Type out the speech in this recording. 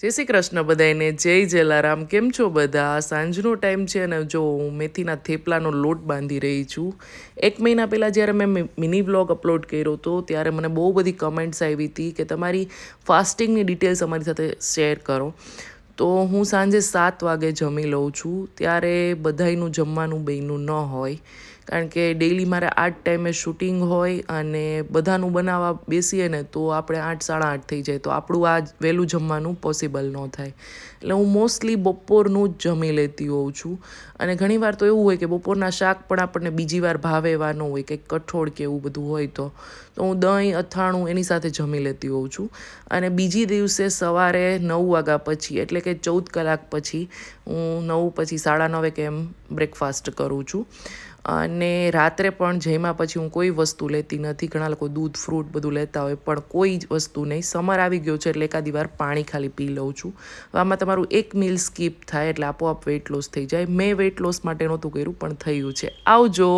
જય શ્રી કૃષ્ણ બધાને, જય જલારામ. કેમ છો બધા? સાંજનો ટાઈમ છે અને જો હું મેથીના થેપલાનો લોટ બાંધી રહી છું. 1 મહિના પહેલાં જ્યારે મેં મિની વ્લોગ અપલોડ કર્યો હતો ત્યારે મને બહુ બધી કમેન્ટ્સ આવી હતી કે તમારી ફાસ્ટિંગની ડિટેલ્સ અમારી સાથે શેર કરો. તો હું સાંજે 7 વાગે જમી લઉં છું. ત્યારે બધાયનું જમવાનું બન્યું ન હોય, કારણ કે ડેઈલી મારે આ જ ટાઈમે શૂટિંગ હોય અને બધાનું બનાવવા બેસીએ ને તો આપણે 8 સાડા 8 થઈ જાય, તો આપણું આ વહેલું જમવાનું પોસિબલ ન થાય. એટલે હું મોસ્ટલી બપોરનું જ જમી લેતી હોઉં છું. અને ઘણીવાર તો એવું હોય કે બપોરના શાક પણ આપણને બીજી વાર ભાવે એવા ન હોય, કંઈક કઠોળ કે એવું બધું હોય તો હું દહીં અથાણું એની સાથે જમી લેતી હોઉં છું. અને બીજી દિવસે સવારે 9 વાગ્યા પછી, એટલે કે 14 કલાક પછી, હું 9 પછી સાડા 9 કે એમ બ્રેકફાસ્ટ કરું છું. અને રાત્રે પણ જમ્યા પછી હું કોઈ વસ્તુ લેતી નથી. ઘણા લોકો દૂધ ફ્રૂટ બધું લેતા હોય, પણ કોઈ જ વસ્તુ નહીં. સમર આવી ગયો છે એટલે એકાદી વાર પાણી ખાલી પી લઉં છું. આમાં તમારું એક મીલ સ્કીપ થાય એટલે આપોઆપ વેઇટ લોસ થઈ જાય. મેં વેઇટ લોસ માટે નહોતું કર્યું પણ થયું છે. આવજો.